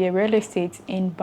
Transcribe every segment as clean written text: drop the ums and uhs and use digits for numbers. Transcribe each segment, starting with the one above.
The real estate in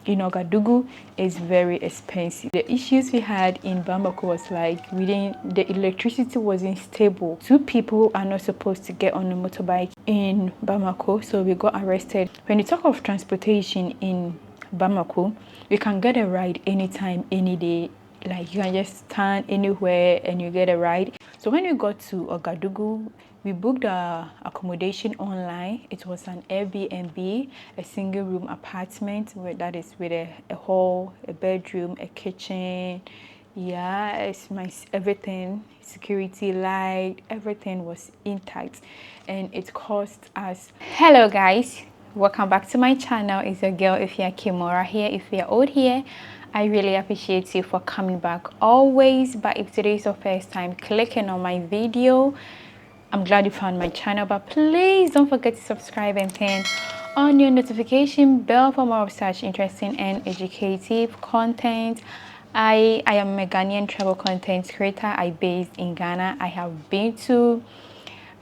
in Ouagadougou is very expensive. The issues we had in Bamako was like the electricity wasn't stable. 2 people are not supposed to get on a motorbike in Bamako, so we got arrested. When you talk of transportation in Bamako, you can get a ride anytime, any day. Like you can just stand anywhere and you get a ride. So when we got to Ouagadougou, we booked our accommodation online. It was an Airbnb, a single room apartment with a hall, a bedroom, a kitchen. Yeah, it's everything, security, light, everything was intact, and it cost us. Hello guys, welcome back to my channel. It's your girl EfyaKimora here. If you're old here, I really appreciate you for coming back always. But if today is your first time clicking on my video, I'm glad you found my channel. But please don't forget to subscribe and turn on your notification bell for more of such interesting and educative content. I am a Ghanaian travel content creator. I based in Ghana. I have been to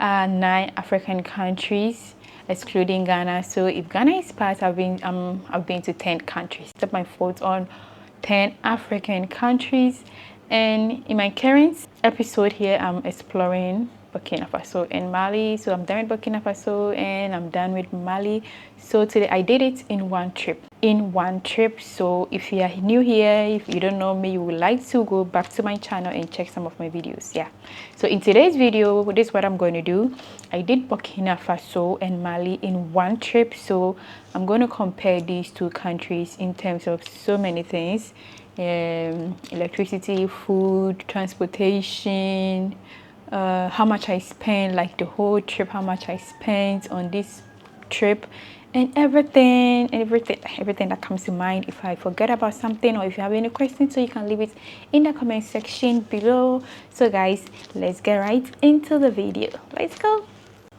9 African countries excluding Ghana. So if Ghana is part, I've been to 10 countries. Step my foot on 10 African countries, and in my current episode here I'm exploring Burkina Faso and Mali. So I'm done with Burkina Faso and I'm done with Mali. So today I did it in one trip. So if you are new here, if you don't know me, you would like to go back to my channel and check some of my videos. Yeah, so in today's video, this is what I'm going to do. I did Burkina Faso and Mali in one trip, so I'm going to compare these 2 countries in terms of so many things: electricity, food, transportation, how much I spent, like the whole trip, how much I spent on this trip, and everything that comes to mind. If I forget about something or if you have any questions, so you can leave it in the comment section below. So guys, let's get right into the video. Let's go.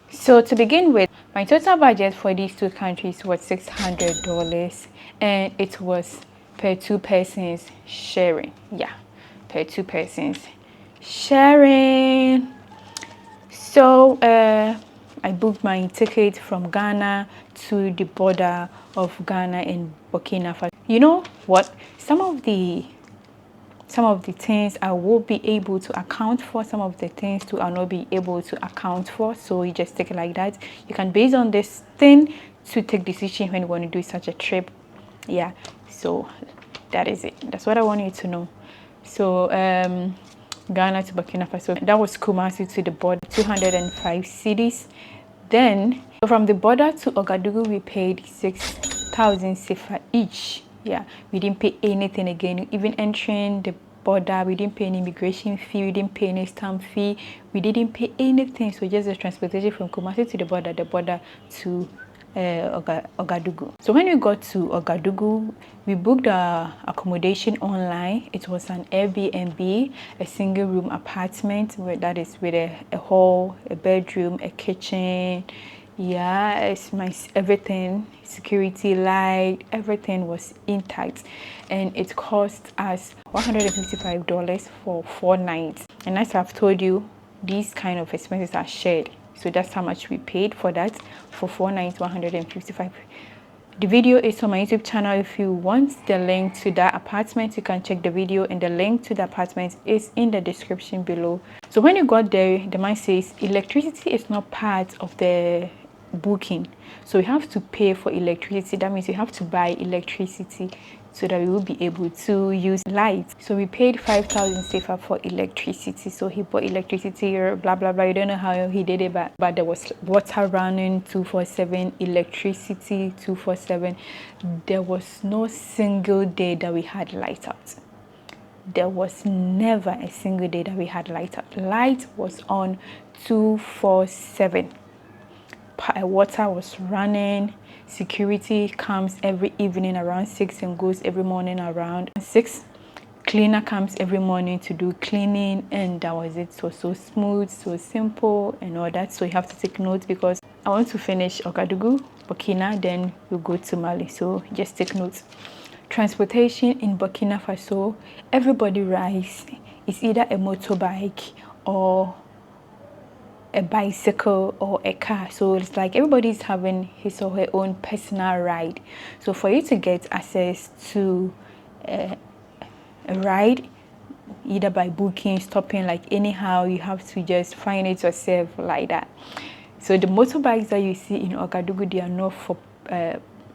So to begin with, my total budget for these 2 countries was $600, and it was per 2 persons sharing. Yeah, per 2 persons sharing. So I booked my ticket from Ghana to the border of Ghana and Burkina Faso. You know what? Some of the things I will be able to account for, some of the things too I'll not be able to account for. So you just take it like that. You can base on this thing to take decision when you want to do such a trip. Yeah, so that is it. That's what I want you to know. So Ghana to Burkina Faso, that was Kumasi to the border, 205 cities. Then from the border to Ouagadougou, we paid 6,000 CFA each. Yeah, we didn't pay anything again. Even entering the border, we didn't pay any immigration fee, we didn't pay any stamp fee, we didn't pay anything. So just the transportation from Kumasi to the border to Ouagadougou. So when we got to Ouagadougou, we booked our accommodation online. It was an Airbnb, a single room apartment with a hall, a bedroom, a kitchen. Yeah, it's everything, security, light, everything was intact, and it cost us $155 for 4 nights. And as I've told you, these kind of expenses are shared. So that's how much we paid for that, for 4 nights, $155. The video is on my YouTube channel. If you want the link to that apartment, you can check the video, and the link to the apartment is in the description below. So when you got there, the man says electricity is not part of the booking, so you have to pay for electricity. That means you have to buy electricity so that we will be able to use lights. So we paid 5,000 CFA for electricity. So he bought electricity, blah blah blah. You don't know how he did it, but there was water running 247, electricity 247. There was no single day that we had light out. There was never a single day that we had light out. Light was on 247. Water was running. Security comes every evening around 6 and goes every morning around 6. Cleaner comes every morning to do cleaning, and that was it. So smooth, so simple and all that. So you have to take notes, because I want to finish Ouagadougou, Burkina, then we'll go to Mali. So just take notes. Transportation in Burkina Faso, everybody rides. It's either a motorbike or a bicycle or a car. So it's like everybody's having his or her own personal ride. So for you to get access to a ride, either by booking, stopping, like anyhow, you have to just find it yourself like that. So the motorbikes that you see in Ouagadougou, they are not for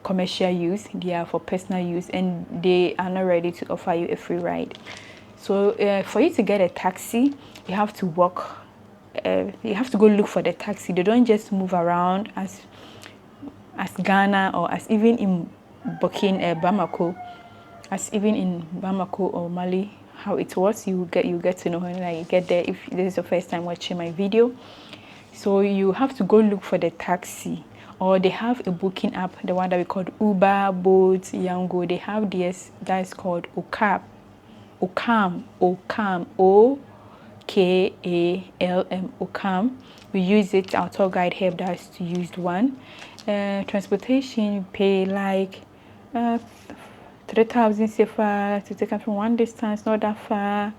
commercial use, they are for personal use, and they are not ready to offer you a free ride. So for you to get a taxi, you have to walk, you have to go look for the taxi. They don't just move around as Ghana, or as even in Bamako, as even in Bamako or Mali, how it was. You get to know when you get there, if this is the first time watching my video. So you have to go look for the taxi, or they have a booking app, the one that we call Uber, Bolt, Yango. They have this that's called Okam, OKALM, Okam. We use it. Our tour guide helped us to use one. Transportation, you pay like 3,000 CFA to take us from one distance, not that far.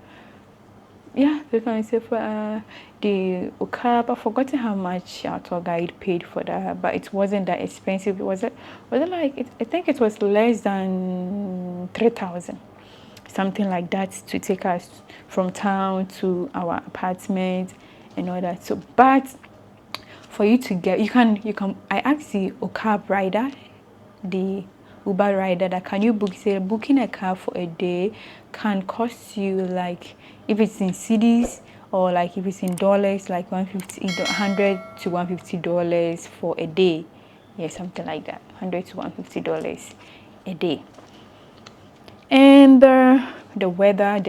Yeah, 3,000 CFA. The Okab, I've forgotten how much our tour guide paid for that, but it wasn't that expensive. Was it like, I think it was less than 3,000, something like that, to take us from town to our apartment and all that. So, but for you to get, you can, I asked the Okab rider, the Uber rider, that can you book, say booking a car for a day can cost you, like, if it's in cedis, or like if it's in dollars, like $100 to $150 for a day. Yeah, something like that, $100 to $150 a day. And the weather,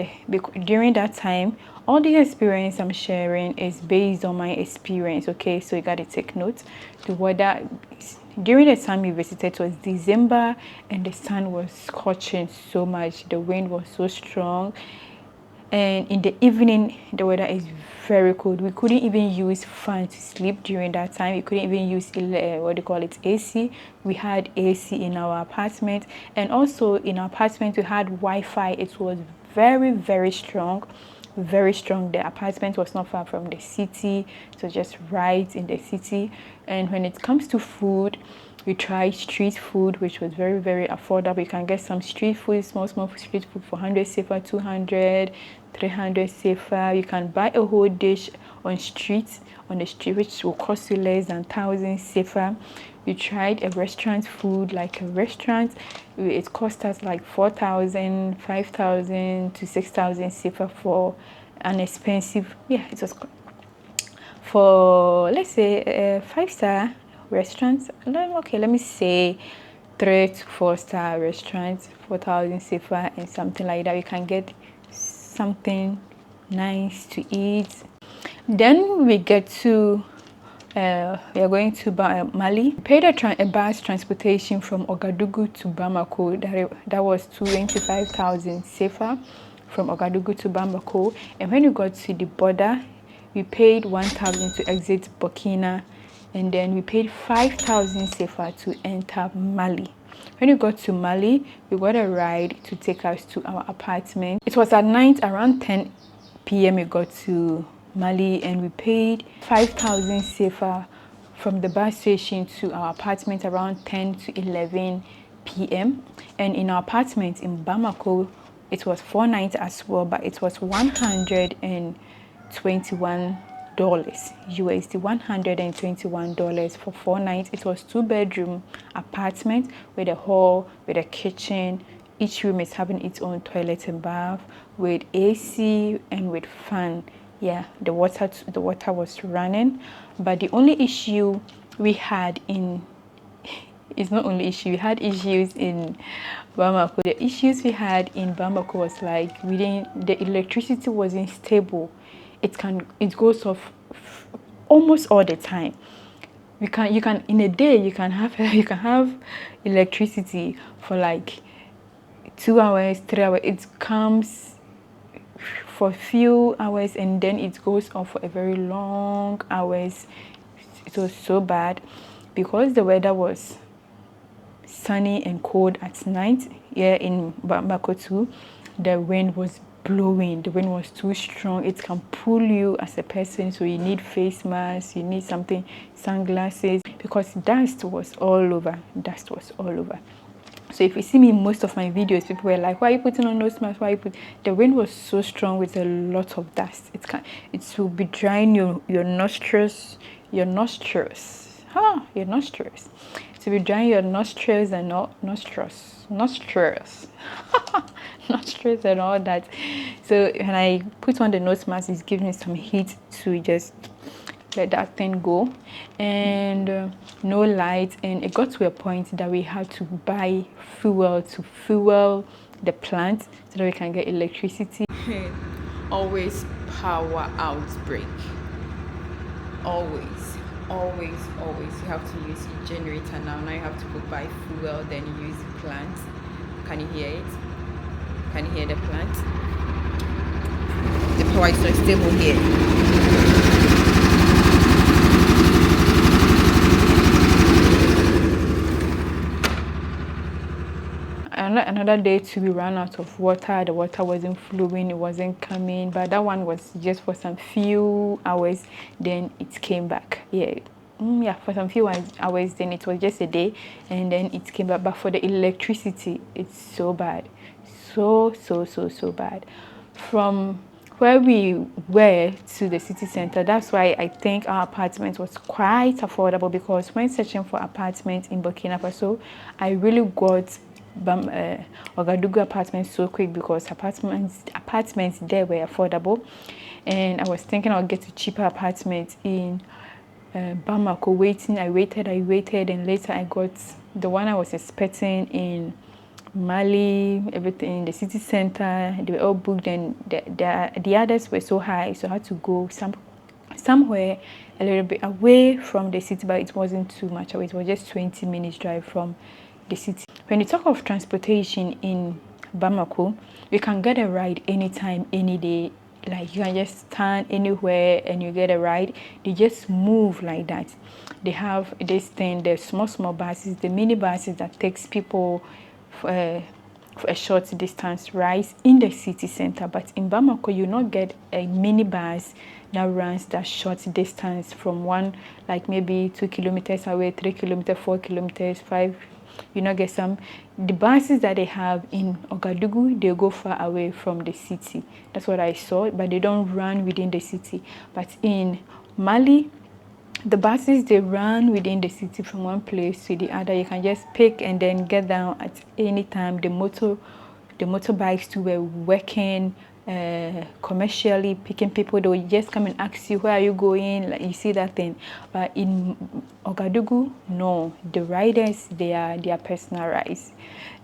during that time, all the experience I'm sharing is based on my experience, okay? So you got to take note. The weather during the time we visited was December, and the sun was scorching so much. The wind was so strong, and in the evening the weather is very cold. We couldn't even use fan to sleep during that time. We couldn't even use what they call it, AC. We had AC in our apartment, and also in our apartment we had Wi-Fi. It was very, very strong, very strong. The apartment was not far from the city, so just right in the city. And when it comes to food, we tried street food, which was very, very affordable. You can get some street food, small street food for 100 CFA, 200, 300 CFA. You can buy a whole dish on the street, which will cost you less than 1,000 CFA. We tried a restaurant food, like a restaurant. It cost us like 4,000, 5,000 to 6,000 CFA for an expensive, yeah, it was for, let's say, a 5-star restaurants. Okay, let me say 3 to 4-star restaurants, 4,000 CFA and something like that. You can get something nice to eat. Then we get to we are going to Mali. We paid a bus transportation from Ouagadougou to Bamako. That was 25,000 CFA from Ouagadougou to Bamako. And when we got to the border, we paid 1,000 to exit Burkina, and then we paid 5,000 CFA to enter Mali. When we got to Mali, we got a ride to take us to our apartment. It was at night, around 10 p.m. we got to Mali, and we paid 5,000 CFA from the bus station to our apartment around 10 to 11 p.m. And in our apartment in Bamako, it was 4 nights as well, but it was $121 USD, $121 for 4 nights. It was 2-bedroom apartment with a hall, with a kitchen. Each room is having its own toilet and bath with AC and with fan. Yeah, the water was running, but the only issue we had we had issues in Bamako. The issues we had in Bamako was like the electricity wasn't stable. It goes off almost all the time. You can in a day you can have electricity for like 2 hours, 3 hours. It comes for a few hours and then it goes off for a very long hours. It was so bad because the weather was sunny and cold at night. Yeah, in Bamako too, the wind was blowing. The wind was too strong. It can pull you as a person, so you need face masks, you need something, sunglasses, because dust was all over. Dust was all over. So if you see me in most of my videos, people were like, why are you putting on nose mask? Why are you put? The wind was so strong with a lot of dust. It will be drying your nostrils, your nostrils. Your nostrils. To be drying your nostrils and nostrils. Nostrils and all that. So when I put on the nose mask, it's giving me some heat to just let that thing go, and no light, and it got to a point that we had to buy fuel to fuel the plant so that we can get electricity. Always power outbreak. Always you have to use a generator. Now you have to go buy fuel, then you use the plant. Can you hear it? Can you hear the plant? The power is not stable here. Another day too, we ran out of water. The water wasn't flowing, it wasn't coming, but that one was just for some few hours, then it came back. For some few hours, then it was just a day, and then it came back. But for the electricity, it's so bad, so bad. From where we were to the city center, that's why I think our apartment was quite affordable, because when searching for apartments in Burkina Faso, I really got Ouagadougou apartments so quick, because apartments there were affordable, and I was thinking I'll get a cheaper apartment in Bamako. I waited, and later I got the one I was expecting in Mali, everything in the city center. They were all booked, and the others were so high, so I had to go somewhere a little bit away from the city, but it wasn't too much away. It was just 20 minutes drive from the city. When you talk of transportation in Bamako, you can get a ride anytime, any day. Like, you can just stand anywhere and you get a ride. They just move like that. They have this thing, the small buses, the mini buses that takes people for a short distance rides in the city center. But in Bamako, you not get a mini bus that runs that short distance from one, like maybe 2 kilometers away, 3 kilometers, 4 kilometers, 5. You know, get some. The buses that they have in Ouagadougou, they go far away from the city. That's what I saw, but they don't run within the city. But in Mali, the buses, they run within the city from one place to the other. You can just pick and then get down at any time. The motorbikes too were working commercially, picking people. They will just come and ask you, where are you going? Like, you see that thing. But in Ouagadougou, no. The riders, they are personalized.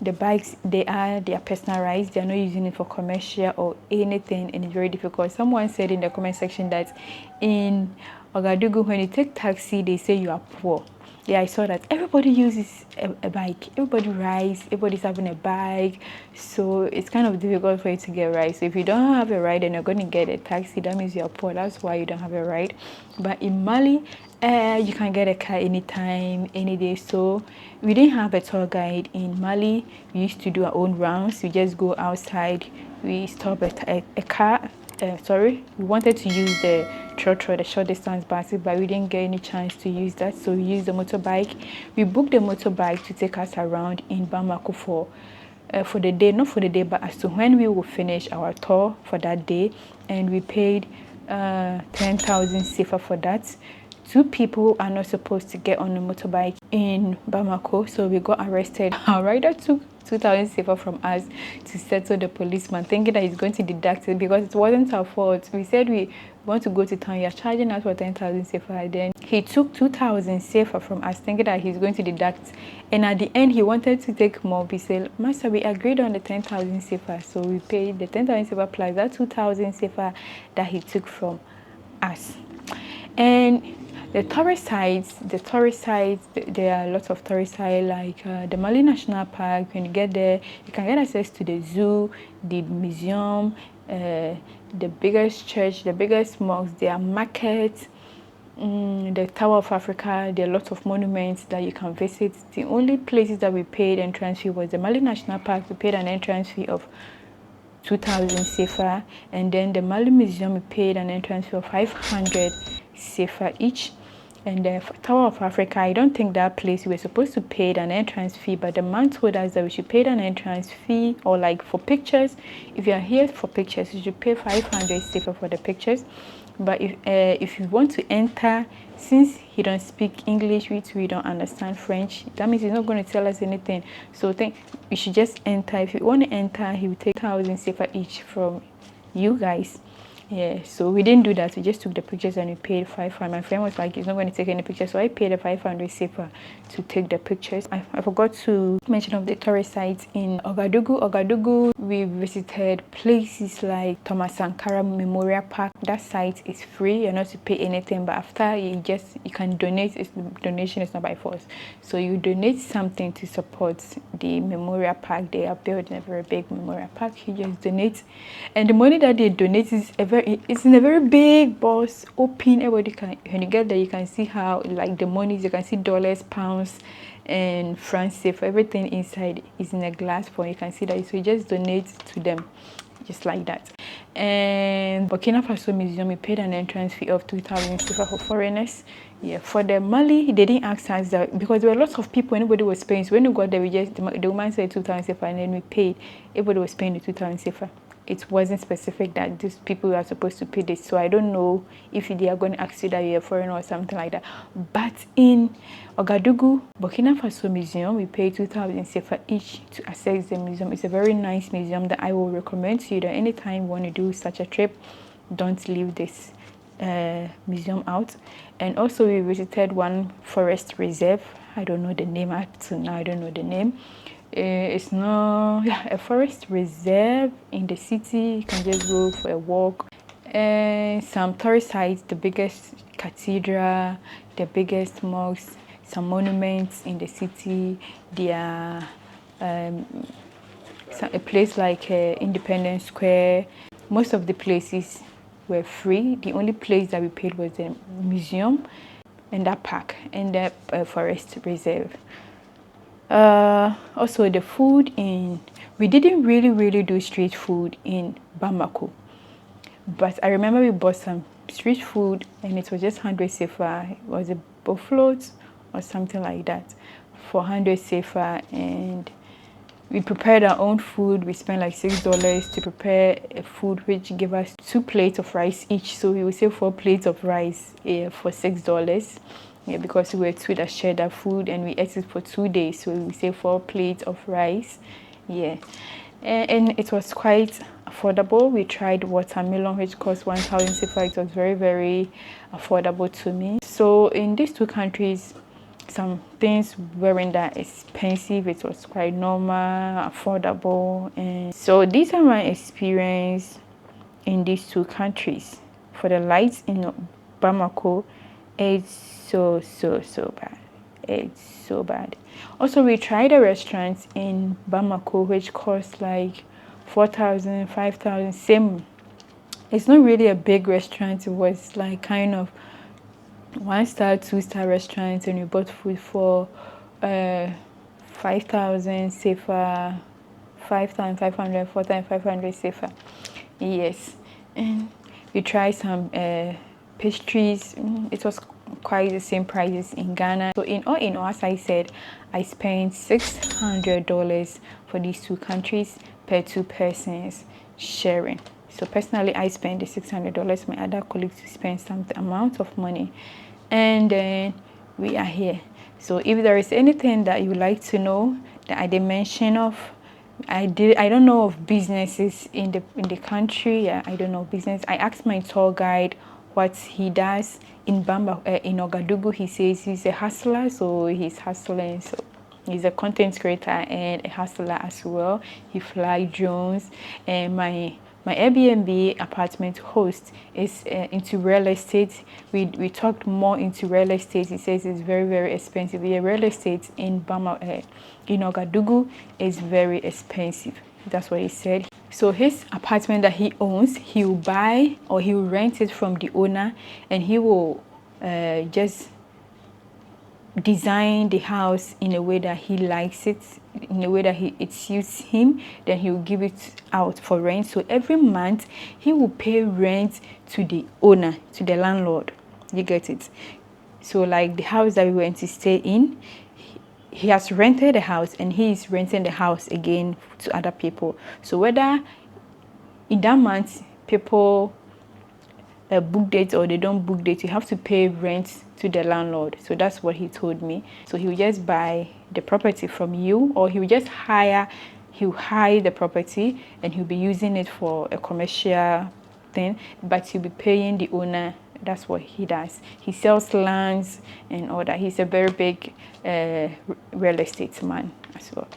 The bikes, they are personalized. They are not using it for commercial or anything, and it's very difficult. Someone said in the comment section that in Ouagadougou, when you take taxi, they say you are poor. Yeah, I saw that. Everybody uses a bike. Everybody rides. Everybody's having a bike. So it's kind of difficult for you to get a ride. So if you don't have a ride and you're going to get a taxi, that means you're poor. That's why you don't have a ride. But in Mali, you can get a car anytime, any day. So we didn't have a tour guide in Mali. We used to do our own rounds. We just go outside. We stop at a car. We wanted to use the trotro, the short distance buses, but we didn't get any chance to use that, so we used the motorbike. We booked the motorbike to take us around in Bamako for the day, not for the day, but as to when we will finish our tour for that day, and we paid 10,000 CFA for that. 2 people are not supposed to get on a motorbike in Bamako, so we got arrested. Our rider took 2,000 CFA from us to settle the policeman, thinking that he's going to deduct it because it wasn't our fault. We said we want to go to town, you're charging us for 10,000 CFA. Then he took 2,000 CFA from us, thinking that he's going to deduct, and at the end he wanted to take more. We said, Master, we agreed on the 10,000 CFA, so we paid the 10,000 CFA plus that 2,000 CFA that he took from us. And the tourist sites, there are lots of tourist sites, like the Mali National Park. When you get there, you can get access to the zoo, the museum, the biggest church, the biggest mosque, there are markets, the Tower of Africa. There are lots of monuments that you can visit. The only places that we paid entrance fee was the Mali National Park. We paid an entrance fee of 2,000 sefa, and then the Mali Museum we paid an entrance fee of 500 sefa each. And the Tower of Africa, I don't think that place we were supposed to pay an entrance fee, but the man told us that we should pay an entrance fee, or like for pictures. If you are here for pictures, you should pay 500 sefa for the pictures. But if you want to enter, since he don't speak English, we don't understand French, that means he's not going to tell us anything. So I think we should just enter. If you want to enter, he will take 1,000 sefa each from you guys. Yeah, so we didn't do that. We just took the pictures and we paid 500. My friend was like, he's not going to take any pictures, so I paid the 500 sefa to take the pictures. I forgot to mention of the tourist sites in Ouagadougou. We visited places like Thomas Sankara Memorial Park. That site is free. You're not to pay anything, but after you can donate. Donation is not by force, so you donate something to support the memorial park. They are building a very big memorial park. You just donate, and the money that they donate is it's in a very big box, open. Everybody can, when you get there, you can see how like the money, you can see dollars, pounds, and francs CFA. Everything inside is in a glass form. You can see that. So you just donate to them, just like that. And Burkina Faso Museum, we paid an entrance fee of 2,000 sefa for foreigners. Yeah, for the Mali, they didn't ask us that because there were lots of people. Anybody was paying. So when we got there, the woman said 2,000 sefa, and then we paid. Everybody was paying the 2,000 sefa. It wasn't specific that these people are supposed to pay this, so I don't know if they are going to ask you that you're a foreigner or something like that. But in Ouagadougou, Burkina Faso Museum, we pay 2,000 sefa each to access the museum. It's a very nice museum that I will recommend to you that anytime you want to do such a trip, don't leave this museum out. And also we visited one forest reserve. I don't know the name up to now. I don't know the name. It's not a forest reserve in the city. You can just go for a walk. And some tourist sites, the biggest cathedral, the biggest mosques, some monuments in the city. There are a place like Independence Square. Most of the places were free. The only place that we paid was the museum and that park and the forest reserve. Also the food we didn't really do street food in Bamako, but I remember we bought some street food and it was just 100 sefa. It was a buffalo or something like that for 100 sefa, and we prepared our own food. We spent like $6 to prepare a food which gave us 2 plates of rice each, so we would say 4 plates of rice for $6. Yeah, because we were 2 that shared that food and we ate it for 2 days, so we say 4 plates of rice. Yeah, and it was quite affordable. We tried watermelon, which cost 1,000 sefa. It was very affordable to me. So in these 2 countries, some things weren't that expensive. It was quite normal, affordable. And so these are my experience in these 2 countries. For the lights in Bamako, it's so bad. It's so bad. Also, we tried a restaurant in Bamako which cost like 4,000, 5,000. Same. It's not really a big restaurant. It was like kind of 1-star, 2-star restaurant, and we bought food for 5,000 sefa, 5,500, 4,500 sefa. Yes, and we tried some pastries. It was quite the same prices in Ghana. So in all, as I said, I spent $600 for these 2 countries per 2 persons sharing. So personally, I spent the $600. My other colleagues spent some amount of money, and then we are here. So if there is anything that you would like to know that I didn't mention of, I don't know of businesses in the country. Yeah, I don't know business. I asked my tour guide what he does in Ouagadougou. He says he's a hustler, so he's hustling. So he's a content creator and a hustler as well. He flies drones, and my Airbnb apartment host is into real estate. We talked more into real estate. He says it's very expensive. Yeah, real estate in Ouagadougou is very expensive. That's what he said. So his apartment that he owns, he will buy or he will rent it from the owner, and he will just design the house in a way that he likes it, in a way that it suits him, then he will give it out for rent. So every month he will pay rent to the owner, to the landlord. You get it? So like the house that we went to stay in, he has rented the house and he is renting the house again to other people. So whether in that month people book it or they don't book it, you have to pay rent to the landlord. So that's what he told me. So he will just buy the property from you, or he will just he'll hire the property and he'll be using it for a commercial thing, but he'll be paying the owner. That's what he does. He sells lands and all that. He's a very big real estate man as well.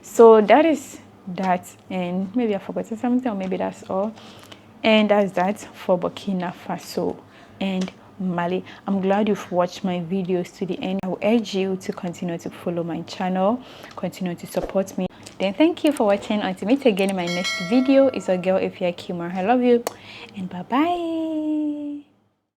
So that is that, and maybe I forgot something, or maybe that's all. And that's that for Burkina Faso and Mali. I'm glad you've watched my videos to the end. I will urge you to continue to follow my channel, continue to support me. Then thank you for watching. Until meet again in my next video. It's your girl EfyaKimora. I love you and bye bye.